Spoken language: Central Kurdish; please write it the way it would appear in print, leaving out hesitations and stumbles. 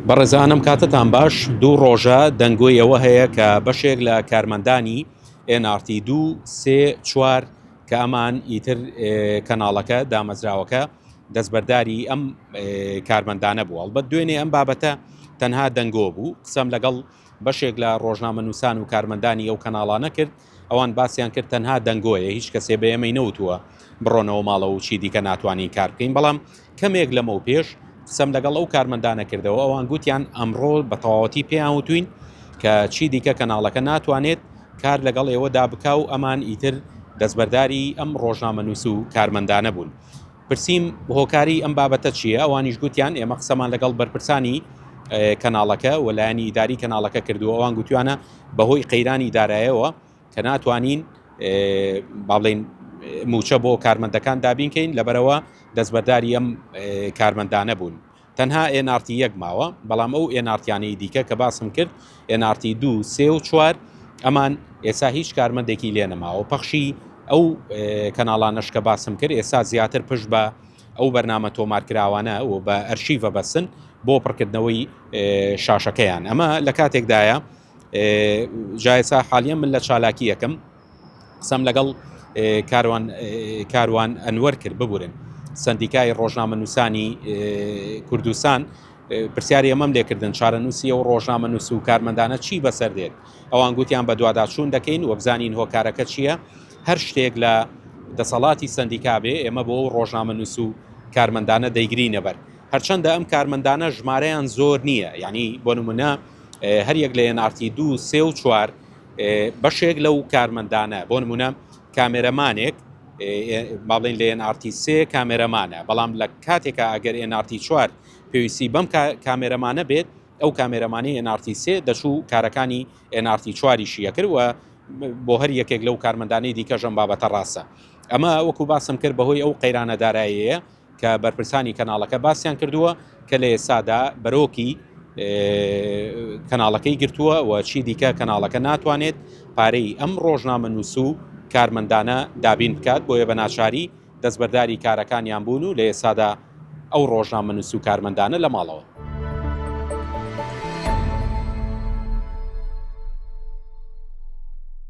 بەڕێزانم کاتتان باش دوو ڕۆژە دەنگۆیەوە هەیە کە بەشێک لە کارمەندانی NRT2 3 4 کە ئەمان ئیتر کەناڵەکە دامەزراوەکە دەستبەرداری ئەم کارمەندانە بوو. ئەڵبەت دوێنێ ئەم بابەتە تەنها دەنگۆ بوو. قسەم لەگەڵ بەشێک لە ڕۆژنامەنووسان و کارمەندانی ئەو کەناڵانە کرد، ئەوان باسییان کرد تەنها دەنگۆیە، هیچ کەسێ بە ئێمەی نەوتووە بڕۆنەوە ماڵەوە و چی دیکە ناتوانین کار بکەین. بەڵام کەمێک لەمە و پێش قسەم لەگەڵ ئەو کارمەندانە کردەوە، ئەوان گوتیان ئەمڕۆ بە تەواوەتی پێیان وتوین کە چی دیکە کەناڵەکە ناتوانێت کار لەگەڵ ئێوەدا بکا و ئەمان ئیتر دەستبەرداری ئەم ڕۆژنامەنووس و کارمەندانە بوون. پرسییم هۆکاری ئەم بابەتە چییە؟ ئەوانیش گوتیان ئێمە قسەمان لەگەڵ بەرپرسانی کەناڵەکە و لایەنی ئیداری کەناڵەکە کردووە. ئەوان گوتوانە بەهۆی قەیرانی دارایەوە کە ناتوانین باڵێن موچە بۆ کارمەندەکان دابینکەین، لەبەرەوە دەستبەرداری ئەم کارمەندانە بوون. تەنها NRT 1 ماوە، بەڵام ئەو NRTیانەی دیکە کە باسم کرد NRT2 3 و 4 ئەمان ئێستا هیچ کارمەندێکی لێ نەماوە. پەخشی ئەو کەناڵانەش کە باسم کرد ئێستا زیاتر پشت بە ئەو بەرنامە تۆمارکراوانە و بە ئەرشیڤە بەسن بۆ پڕکردنەوەی شاشەکەیان. ئەمە لە کاتێکدایە جایسا حالیان من لە چالاکی یەکەم قسەم لەگەڵ کاروان ئەنوەر کرد ببورن سندیکای ڕۆژنامەنووسانی کوردستان، پرسیاری ئەمەم لێکردن چارەنووسی ئەو ڕۆژنامەنووس و کارمەندانە چی بەسەر دێت. ئەوان گوتیان بە دوواداچوون دەکەین و بزانین هۆکارەکە چییە. هەر شتێک لە دەسەڵاتی سندیکا بێ ئێمە بۆ ڕۆژنامەنووس و کارمەندانە دەیگرینە بەر، هەرچەندە ئەم کارمەندانە ژمارەیان زۆر نییە. یعنی بۆ نمونە هەر یەک لە NRT2 3 و 4 بەشێک لەو کارمەندانە، بۆ نمونە کامێرەمانێک باڵێن لە NRT3 کامێرەمانە، بەڵام لە کاتێکە ئەگەر NRT4 پێویستی بەم کامێرەمانە بێت، ئەو کامێرەمانی NRT3 دەچوو کارەکانی NRT4یشی کرد و بۆ هەر یەکێک لەو کارمەندانەی دیکەژەم بابەتە ڕاستە. ئەمە وەکو باسم کرد بەهۆی ئەو قەیرانە داراییەیە کە بەرپرسانی کەناڵەکە باسییان کردووە کە لە ئێسادا بەرۆکی کەناڵەکەی گرتووە و چی دیکە کەناڵەکە ناتوانێت پارەی ئەم ڕۆژنامەنووس و کارمەندانە دابین بکات، بۆیە بە ناچاری دەستبەرداری کارەکانیان بوون و لە ئێسادا ئەو ڕۆژنامەنووس و کارمەندانە لە ماڵەوە.